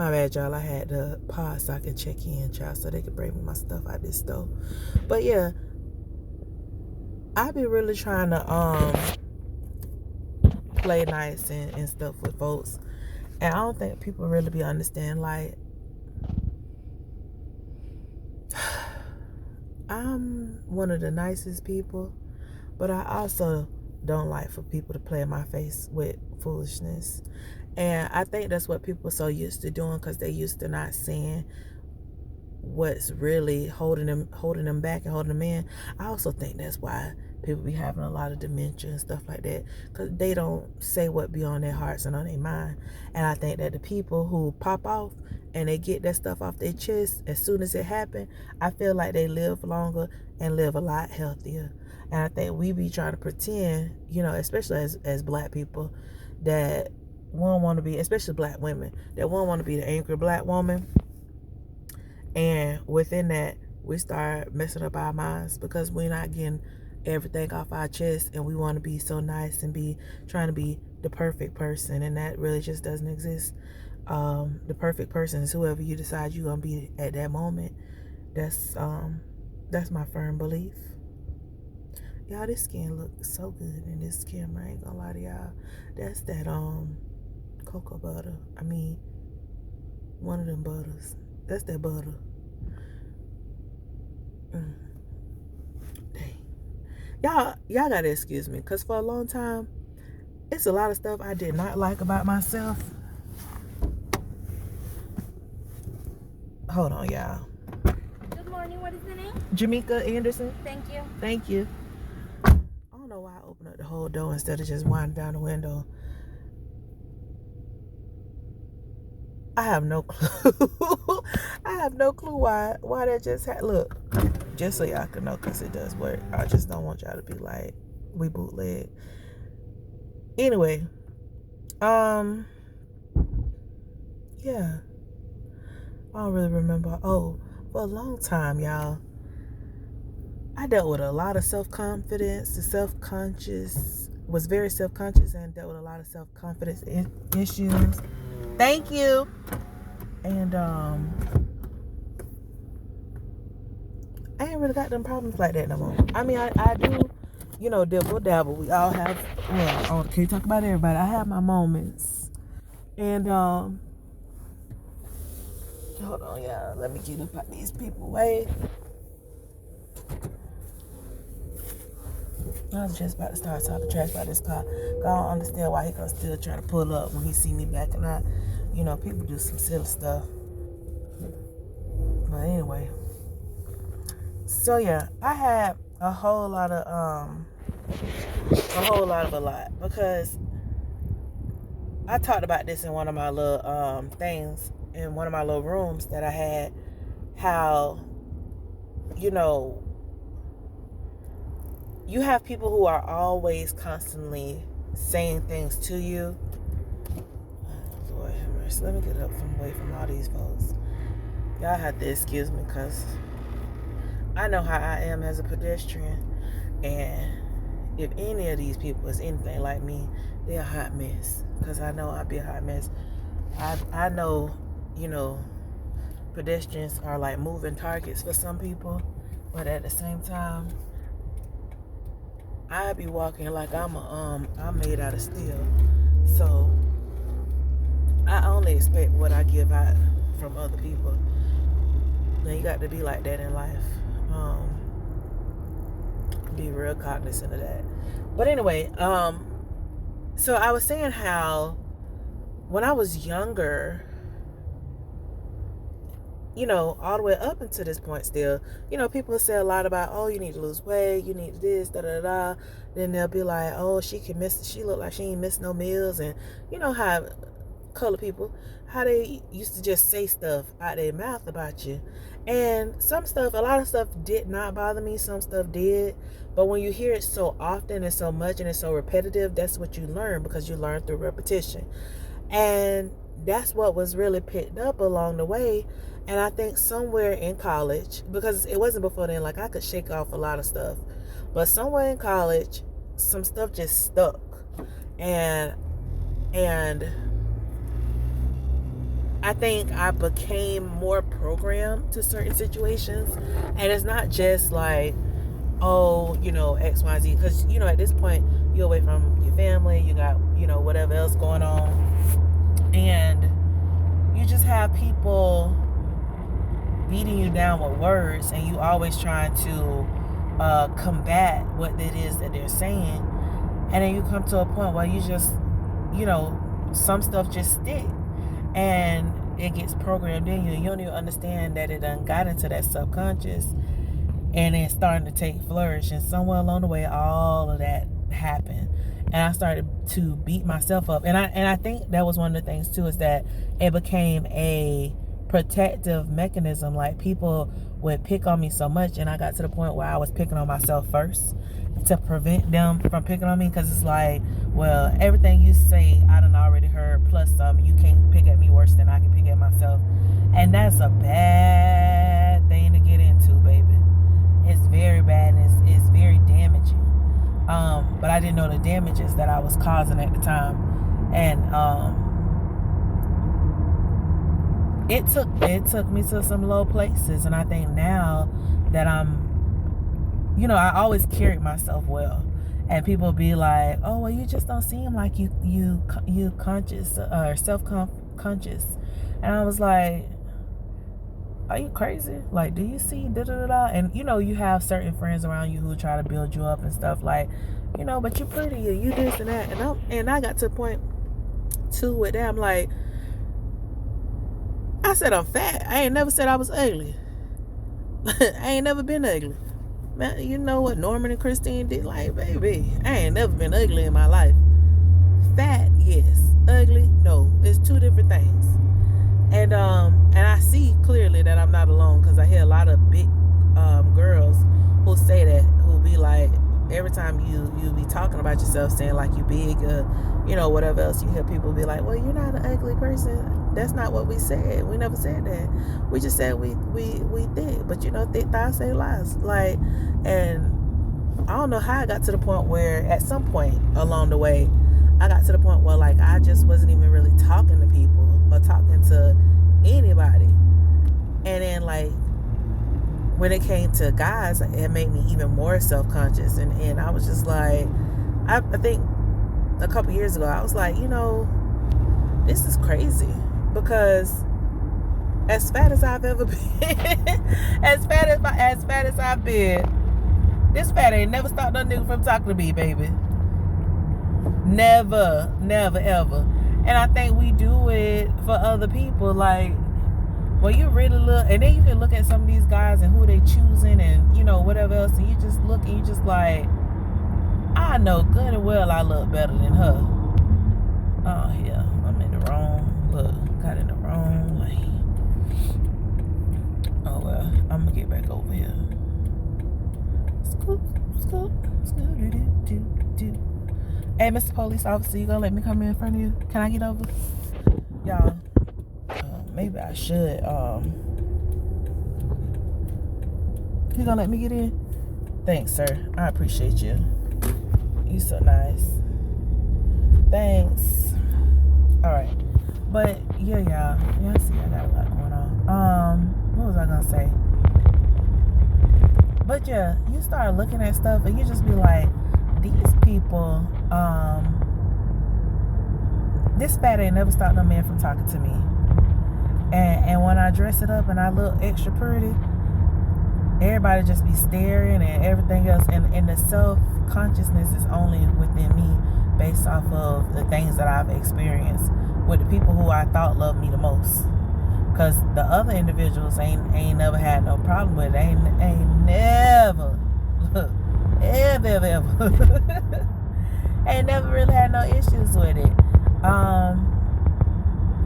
My bad, y'all. I had to pause so I could check in, child, so they could bring me my stuff out this store. But yeah, I be really trying to play nice and stuff with folks. And I don't think people really be understand, like, I'm one of the nicest people, but I also don't like for people to play in my face with foolishness. And I think that's what people are so used to doing, because they used to not seeing what's really holding them back and holding them in. I also think that's why people be having a lot of dementia and stuff like that, because they don't say what be on their hearts and on their mind. And I think that the people who pop off and they get that stuff off their chest as soon as it happens, I feel like they live longer and live a lot healthier. And I think we be trying to pretend, especially as black people, that one want to be, especially black women, that one want to be the angry black woman. And within that, we start messing up our minds because we're not getting everything off our chest, and we want to be so nice and be trying to be the perfect person, and that really just doesn't exist. The perfect person is whoever you decide you're gonna be at that moment. That's my firm belief. Y'all, this skin looks so good in this camera. I ain't gonna lie to y'all. That's that cocoa butter. I mean, one of them butters. That's that butter. Dang. Y'all gotta excuse me, because for a long time, it's a lot of stuff I did not like about myself. Hold on, y'all. Good morning. What is the name? Jamaica Anderson. Thank you. Thank you. I don't know why I opened up the whole door instead of just winding down the window. I have no clue. I have no clue why that just had. Look, just so y'all can know, because it does work. I just don't want y'all to be like, we bootleg. Anyway, yeah. I don't really remember. Oh, for a long time, y'all, I dealt with a lot of self-confidence, was very self-conscious, and dealt with a lot of self-confidence issues. Thank you. And I ain't really got them problems like that no more. I mean, I do, dibble dabble. We all have, well, I can't talk about everybody. I have my moments. And hold on, y'all. Let me get up out these people way. I was just about to start talking trash about this car. I don't understand why he gonna still try to pull up when he see me backing out. People do some silly stuff. But anyway. So yeah, I had a lot, because I talked about this in one of my little things, in one of my little rooms that I had, how, you have people who are always constantly saying things to you. Oh, Lord have mercy. Let me get away from all these folks. Y'all have to excuse me, because I know how I am as a pedestrian. And if any of these people is anything like me, they're a hot mess. Because I know I'd be a hot mess. I know, pedestrians are like moving targets for some people. But at the same time, I be walking like I'm made out of steel. So I only expect what I give out from other people. Now you got to be like that in life. Be real cognizant of that. But anyway, so I was saying how when I was younger, all the way up until this point still, people say a lot about, oh, you need to lose weight, you need this, da-da-da. Then they'll be like, oh, she look like she ain't miss no meals. And how colored people, how they used to just say stuff out their mouth about you. And a lot of stuff did not bother me. Some stuff did. But when you hear it so often and so much and it's so repetitive, that's what you learn, because you learn through repetition. And that's what was really picked up along the way. And I think somewhere in college, because it wasn't before then, like I could shake off a lot of stuff, but somewhere in college, some stuff just stuck. And I think I became more programmed to certain situations. And it's not just like, oh, X, Y, Z. Because, at this point, you're away from your family. You got, whatever else going on. And you just have people beating you down with words. And you always trying to combat what it is that they're saying. And then you come to a point where you just, some stuff just stick. And it gets programmed in you. You don't even understand that it done got into that subconscious. And it's starting to take flourish. And somewhere along the way, all of that happened. And I started to beat myself up. And I think that was one of the things, too, is that it became a protective mechanism. Like, people would pick on me so much. And I got to the point where I was picking on myself first to prevent them from picking on me. Because it's like, well, everything you say, I done already heard. Plus, you can't pick at me worse than I can pick at myself. And that's a bad thing to get into, baby. It's very bad, and it's very damaging. But I didn't know the damages that I was causing at the time. And it took me to some low places. And I think now that I'm, I always carried myself well. And people be like, oh, well, you just don't seem like you conscious or self-conscious. And I was like, are you crazy? Like, do you see da-da-da-da? And, you have certain friends around you who try to build you up and stuff like, but you're pretty, you this and that. And I got to a point, too, with that. I'm like, I said I'm fat. I ain't never said I was ugly. I ain't never been ugly. Man, you know what Norman and Christine did? Like, baby, I ain't never been ugly in my life. Fat, yes. Ugly, no. It's two different things. And I see clearly that I'm not alone, because I hear a lot of big girls who say that, who be like, every time you be talking about yourself, saying like you big, whatever else, you hear people be like, well, you're not an ugly person. That's not what we said. We never said that. We just said we thick. But thick thighs say lies. Like, and I don't know how I got to the point where at some point along the way, I got to the point where like I just wasn't even really talking to people or talking to anybody. And then like when it came to guys, it made me even more self-conscious. And I was just like, I think a couple years ago, I was like, this is crazy. Because as fat as I've ever been, as fat as I've been, this fat ain't never stopped no nigga from talking to me, baby. Never, ever. And I think we do it for other people. Like, well, you really look, and then you can look at some of these guys and who they choosing and, whatever else, and you just look and you just like, I know good and well I look better than her. Oh, yeah, I'm in the wrong, look, got in the wrong lane. Oh, well, I'm going to get back over here. Scoop, do. Hey, Mr. Police Officer, you gonna let me come in front of you? Can I get over? Y'all, maybe I should. You gonna let me get in? Thanks, sir. I appreciate you. You so nice. Thanks. Alright. But, yeah, y'all see I got a lot going on. What was I gonna say? But, yeah, you start looking at stuff and you just be like, these people, this fat ain't never stopped no man from talking to me. And when I dress it up and I look extra pretty, everybody just be staring and everything else. And the self-consciousness is only within me based off of the things that I've experienced with the people who I thought loved me the most. Because the other individuals ain't never had no problem with it. Ain't never, look, ever ain't never really had no issues with it.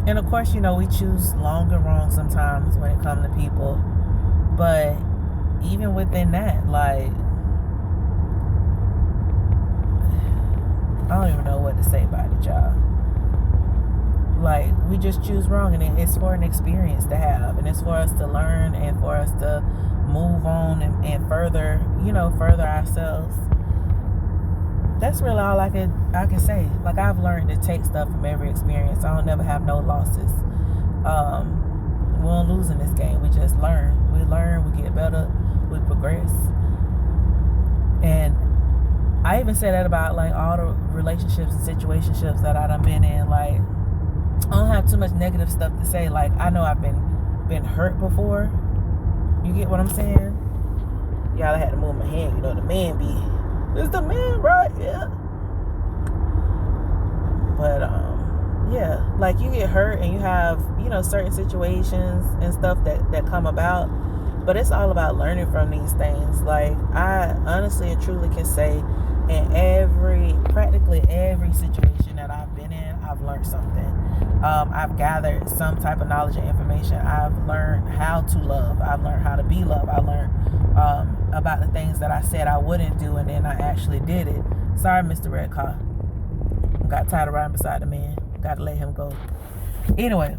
And of course, we choose long and wrong sometimes when it comes to people. But even within that, like, I don't even know what to say about it, y'all. Like, we just choose wrong, and it's for an experience to have, and it's for us to learn and for us to move on and further, further ourselves. That's really all I can say. Like, I've learned to take stuff from every experience. I don't never have no losses. We won't lose in this game. We just learn. We learn, we get better, we progress. And I even say that about like all the relationships and situationships that I done been in. Like, I don't have too much negative stuff to say. Like, I know I've been hurt before. You get what I'm saying? Y'all, I had to move my hand. You know, the man be, it's the man, right? Yeah. But yeah, like, you get hurt and you have, you know, certain situations and stuff that come about, but it's all about learning from these things. Like, I honestly and truly can say in practically every situation that I've been in, I've learned something. I've gathered some type of knowledge and information. I've learned how to love. I've learned how to be loved. I learned about the things that I said I wouldn't do, and then I actually did it. Sorry, Mr. Red Car. Got tired of riding beside the man. Got to let him go. Anyway,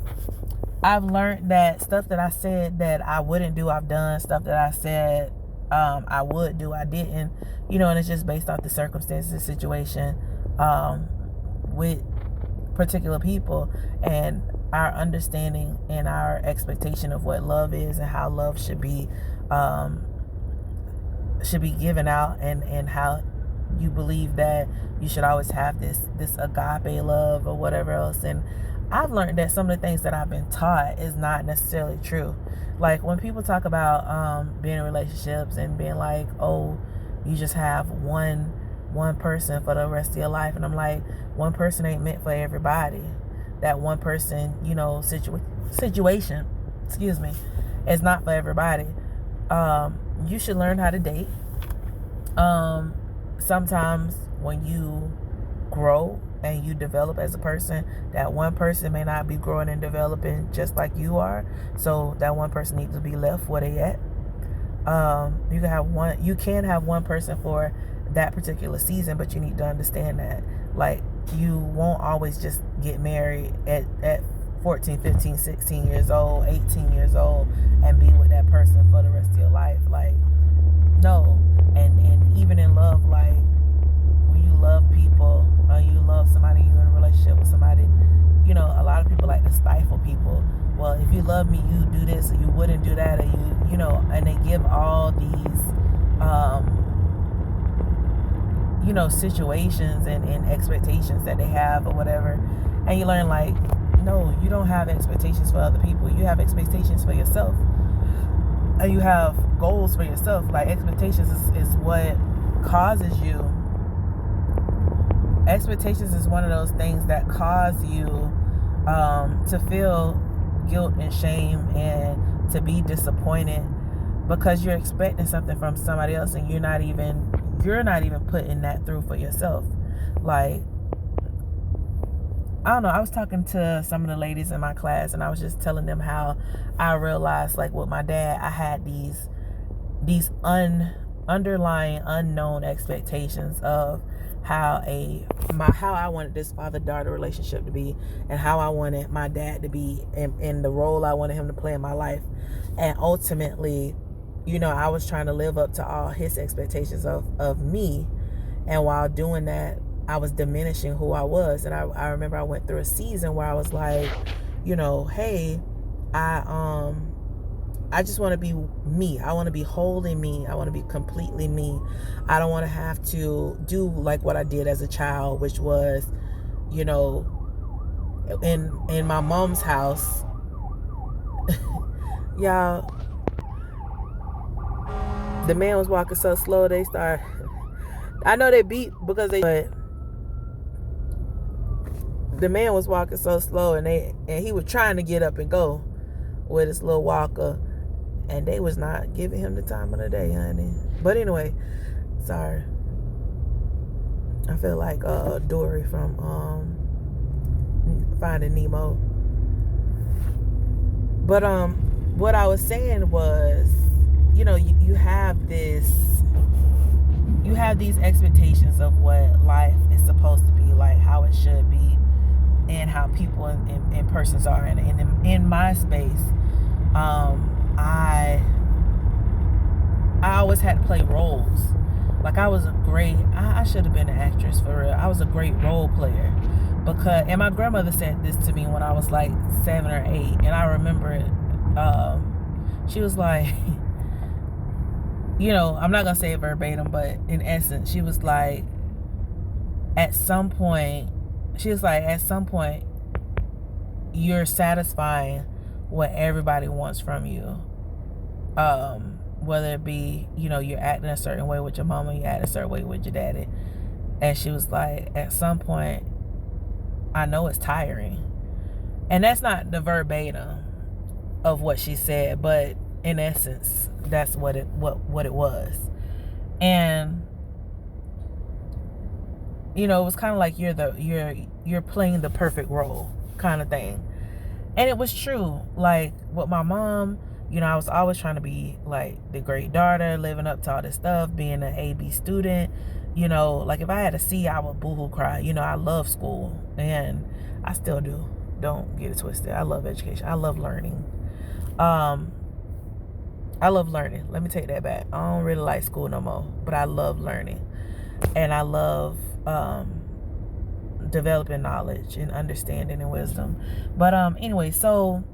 I've learned that stuff that I said that I wouldn't do, I've done. Stuff that I said I would do, I didn't. You know, and it's just based off the circumstances, the situation with particular people, and our understanding and our expectation of what love is and how love should be given out, and how you believe that you should always have this agape love or whatever else. And I've learned that some of the things that I've been taught is not necessarily true. Like, when people talk about being in relationships and being like, oh, you just have one person for the rest of your life, and I'm like, one person ain't meant for everybody. That one person, you know, situation, excuse me, is not for everybody. You should learn how to date. Sometimes when you grow and you develop as a person, that one person may not be growing and developing just like you are, so that one person needs to be left where they at. You can have one person for that particular season, but you need to understand that, like, you won't always just get married at 14, 15, 16 years old, 18 years old, and be with that person for the rest of your life. Like, no. And even in love, like, when you love people, or you love somebody, you're in a relationship with somebody, you know, a lot of people like to stifle people. Well, if you love me, you do this, or you wouldn't do that, or you know, and they give all these you know, situations and expectations that they have or whatever. And you learn, like, no, you don't have expectations for other people. You have expectations for yourself. And you have goals for yourself. Like, expectations is what causes you. Expectations is one of those things that cause you to feel guilt and shame and to be disappointed, because you're expecting something from somebody else and you're not even putting that through for yourself. Like, I don't know, I was talking to some of the ladies in my class, and I was just telling them how I realized, like, with my dad, I had these underlying unknown expectations of how I wanted this father-daughter relationship to be, and how I wanted my dad to be, in the role I wanted him to play in my life. And ultimately, you know, I was trying to live up to all his expectations of me, and while doing that, I was diminishing who I was. And I remember I went through a season where I was like, you know, hey, I just want to be me. I want to be wholly me. I want to be completely me. I don't want to have to do like what I did as a child, which was, you know, in my mom's house. Y'all, the man was walking so slow, they started, I know they beat because but the man was walking so slow, and he was trying to get up and go with his little walker, and they was not giving him the time of the day, honey. But anyway, sorry. I feel like Dory from Finding Nemo. But what I was saying was, you know, you have these expectations of what life is supposed to be, like how it should be, and how people and persons are. And in my space, I always had to play roles. Like, I was I should have been an actress for real. I was a great role player, and my grandmother said this to me when I was like 7 or 8, and I remember it. She was like, I'm not gonna say it verbatim, but in essence, she was like, at some point, you're satisfying what everybody wants from you. Whether it be, you're acting a certain way with your mama, you act a certain way with your daddy. And she was like, at some point, I know it's tiring. And that's not the verbatim of what she said, but in essence, that's what it was. And it was kind of like you're playing the perfect role kind of thing. And it was true. Like with my mom, I was always trying to be like the great daughter, living up to all this stuff, being an A/B student. Like if I had a C, I would boohoo cry. I love school, and I still do. Don't get it twisted. I love education. I love learning. Let me take that back. I don't really like school no more, but I love learning, and I love developing knowledge and understanding and wisdom. But anyway, so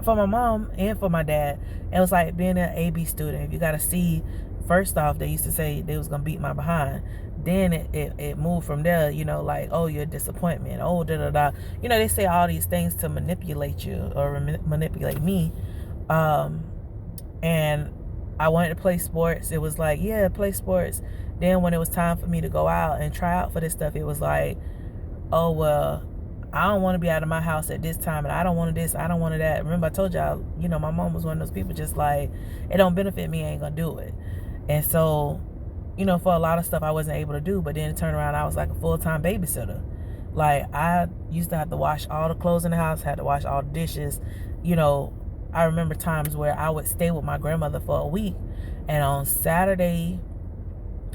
for my mom and for my dad, it was like being an AB student. If you got a C, first off, they used to say they was gonna beat my behind. Then it moved from there, like, oh, you're a disappointment, oh, da-da-da. They say all these things to manipulate you or manipulate me. And I wanted to play sports. It was like, yeah, play sports. Then when it was time for me to go out and try out for this stuff, it was like, oh, well, I don't want to be out of my house at this time, and I don't want this, I don't want that. Remember I told y'all, my mom was one of those people just like, it don't benefit me, I ain't gonna do it. And so, for a lot of stuff I wasn't able to do, but then turn around, I was like a full-time babysitter. Like I used to have to wash all the clothes in the house, had to wash all the dishes. I remember times where I would stay with my grandmother for a week, and on Saturday,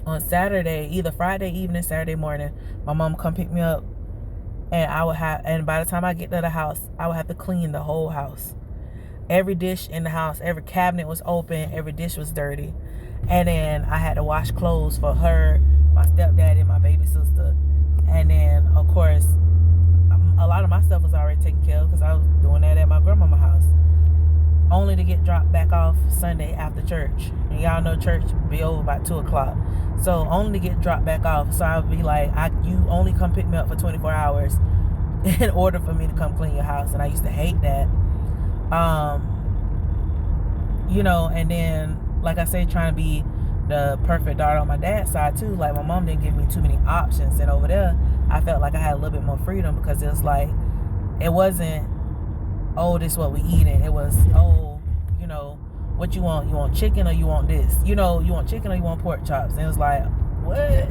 either Friday evening, Saturday morning, my mom come pick me up, and by the time I get to the house, I would have to clean the whole house. Every dish in the house, every cabinet was open, every dish was dirty. And then I had to wash clothes for her, my stepdaddy, and my baby sister. And then, of course, a lot of my stuff was already taken care of because I was doing that at my grandmama's house. Only to get dropped back off Sunday after church. And y'all know church be over by 2 o'clock. So only to get dropped back off. So I would be like, you only come pick me up for 24 hours in order for me to come clean your house. And I used to hate that. And then, like I say, trying to be the perfect daughter on my dad's side too. Like my mom didn't give me too many options. And over there, I felt like I had a little bit more freedom because it was like, it wasn't, oh, this is what we eating. It was, oh, what you want? You want chicken or you want this? You want chicken or you want pork chops? And it was like, what?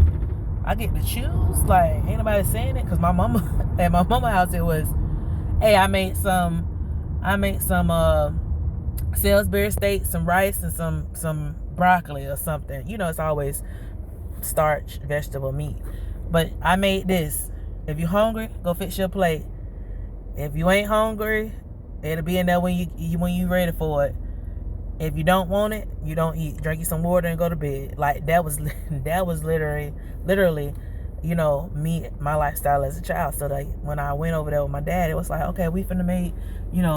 I get to choose? Like, ain't nobody saying it? Because my mama, at my mama's house, it was, hey, I made some Salisbury steak, some rice, and some broccoli or something. It's always starch, vegetable, meat. But I made this. If you're hungry, go fix your plate. If you ain't hungry, it'll be in there when you ready for it. If you don't want it, you don't eat. Drink you some water and go to bed. Like that was literally, me, my lifestyle as a child. So like when I went over there with my dad, it was like, okay, we finna make,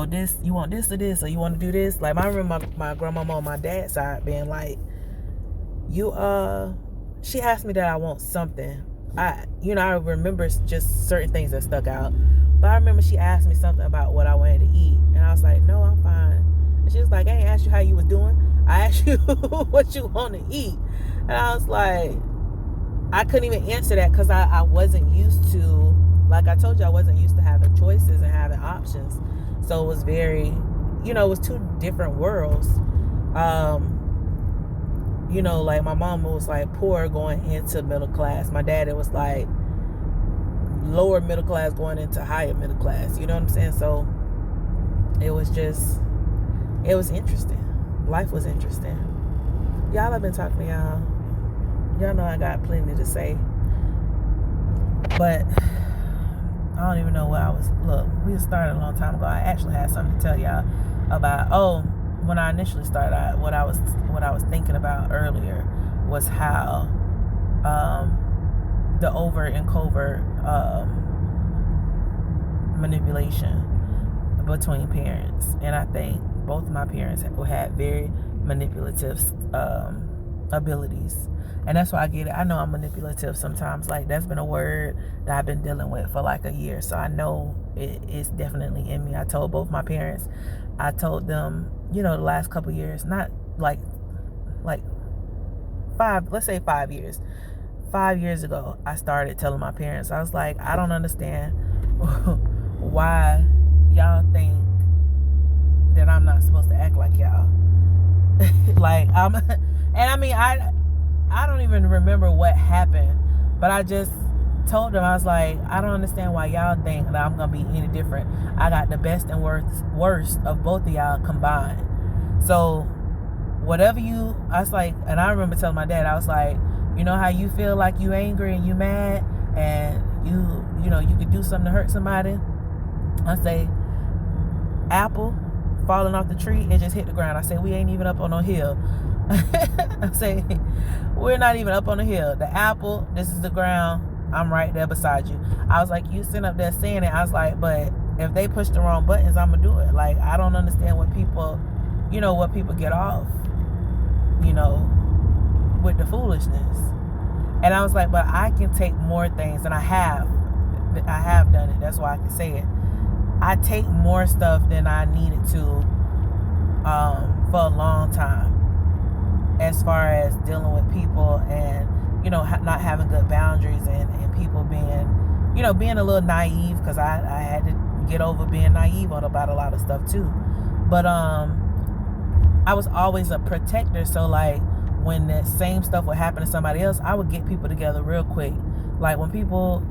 this. You want this or this, or you want to do this? Like I remember my grandmama on my dad's side being like, she asked me that I want something. I remember just certain things that stuck out. But I remember she asked me something about what I wanted to eat. And I was like, no, I'm fine. And she was like, I ain't asked you how you was doing. I asked you what you want to eat. And I was like, I couldn't even answer that because I wasn't used to, like I told you, I wasn't used to having choices and having options. So it was very, it was two different worlds. Like my mom was like poor going into middle class. My dad, it was like lower middle class going into higher middle class. You know what I'm saying? So it was interesting. Life was interesting. Y'all, I've been talking to y'all. Y'all know I got plenty to say. But I don't even know where I was. Look, we started a long time ago. I actually had something to tell y'all about. When I initially started, what I was thinking about earlier was how the overt and covert manipulation between parents. And I think both of my parents had very manipulative abilities. And that's why I get it. I know I'm manipulative sometimes. Like, that's been a word that I've been dealing with for like a year. So I know it's definitely in me. I told both my parents. I told them, the last couple years, not like 5 years. 5 years ago, I started telling my parents. I was like, I don't understand why y'all think that I'm not supposed to act like y'all. Like, I don't even remember what happened, but I just told them, I was like, I don't understand why y'all think that I'm gonna be any different. I got the best and worst of both of y'all combined. So whatever I was like, and I remember telling my dad, I was like, you know how you feel like you angry and you mad and you could do something to hurt somebody? I say, apple falling off the tree, it just hit the ground. I say, we ain't even up on no hill. I say, we're not even up on the hill. The apple, this is the ground. I'm right there beside you. I was like, you sitting up there saying it. I was like, but if they push the wrong buttons, I'm gonna do it. Like, I don't understand what people get off, with the foolishness. And I was like, but I can take more things, and I have done it. That's why I can say it. I take more stuff than I needed to for a long time, as far as dealing with people and not having good boundaries and people being a little naive, because I had to get over being naive about a lot of stuff too. But I was always a protector, so like when that same stuff would happen to somebody else, I would get people together real quick. Like when people,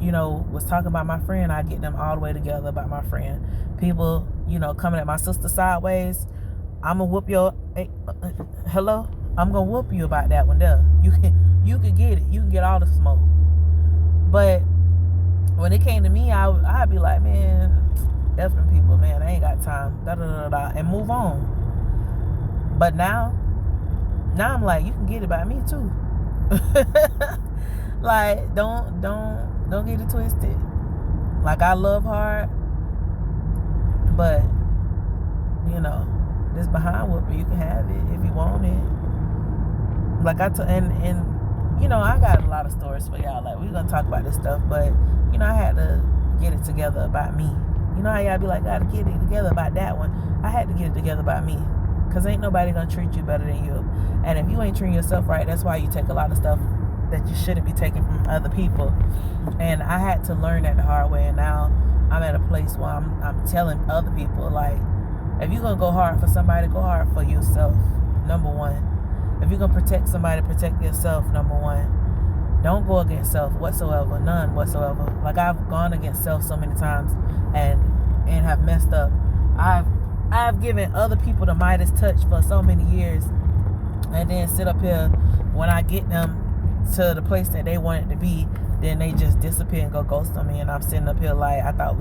was talking about my friend, I'd get them all the way together about my friend. People, coming at my sister sideways, I'm gonna whoop your, hello? I'm gonna whoop you about that one there. You can get it. You can get all the smoke. But when it came to me, I'd be like, man, F them people, man, I ain't got time, and move on. But now I'm like, you can get it about me too. Like, don't get it twisted. Like, I love hard, but this behind whooping, you can have it if you want it. Like I got a lot of stories for y'all. Like, we're gonna talk about this stuff, but I had to get it together about me. You know how y'all be like, gotta get it together about that one. I had to get it together about me, because ain't nobody gonna treat you better than you. And if you ain't treating yourself right, that's why you take a lot of stuff that you shouldn't be taking from other people. And I had to learn that the hard way. And now I'm at a place where I'm telling other people, like, if you're gonna go hard for somebody, go hard for yourself, number one. If you're gonna protect somebody, protect yourself, number one. Don't go against self whatsoever, none whatsoever. Like, I've gone against self so many times and have messed up. I've given other people the Midas touch for so many years, and then sit up here when I get them to the place that they wanted to be, then they just disappear and go ghost on me. And I'm sitting up here like, I thought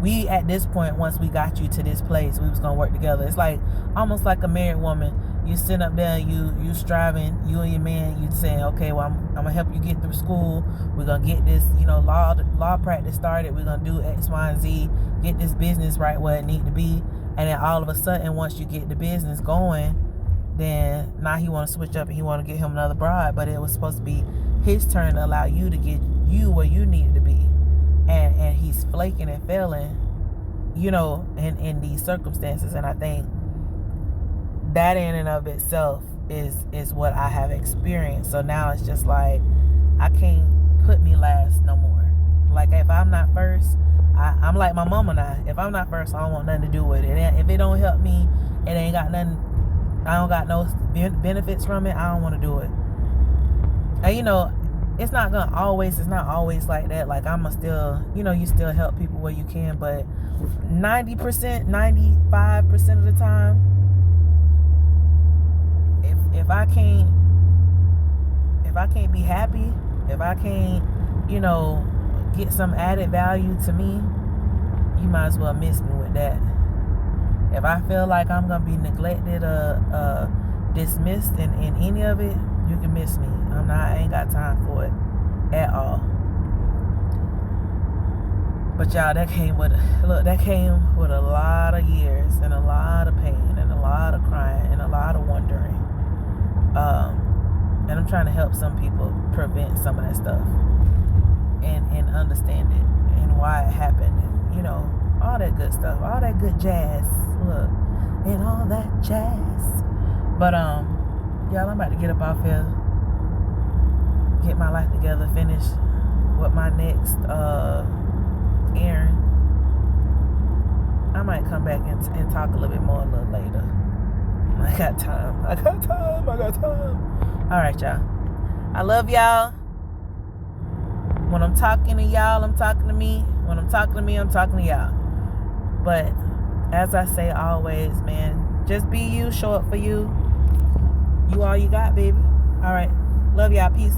we at this point, once we got you to this place, we was gonna work together. It's like almost like a married woman. You sitting up there, you striving, you and your man, you saying, okay, well, I'm gonna help you get through school. We're gonna get this, law practice started. We're gonna do X, Y, and Z. Get this business right where it need to be. And then all of a sudden, once you get the business going, then now he want to switch up and he want to get him another bride. But it was supposed to be his turn to allow you to get you where you needed to be. And he's flaking and failing, in these circumstances. And I think that in and of itself is what I have experienced. So now it's just like, I can't put me last no more. Like, if I'm not first, I'm like my mama now. If I'm not first, I don't want nothing to do with it. And if it don't help me, it ain't got nothing, I don't got no benefits from it, I don't want to do it. And it's not always like that. Like, I'ma still, you still help people where you can, but 90%, 95% of the time, if I can't be happy, if I can't, get some added value to me, you might as well miss me with that. If I feel like I'm gonna be neglected or dismissed in any of it, you can miss me. I ain't got time for it. at all. But y'all, that came with a lot of years and a lot of pain and a lot of crying and a lot of wondering. And I'm trying to help some people prevent some of that stuff and understand it and why it happened, and you know, all that good stuff, all that good jazz. Look, and all that jazz. But y'all, I'm about to get up off here, get my life together, finish with my next errand. I might come back and talk a little bit more a little later. I got time. All right, y'all. I love y'all. When I'm talking to y'all, I'm talking to me. When I'm talking to me, I'm talking to y'all. But as I say always, man, just be you, show up for you. You all you got, baby. All right. Love y'all. Peace.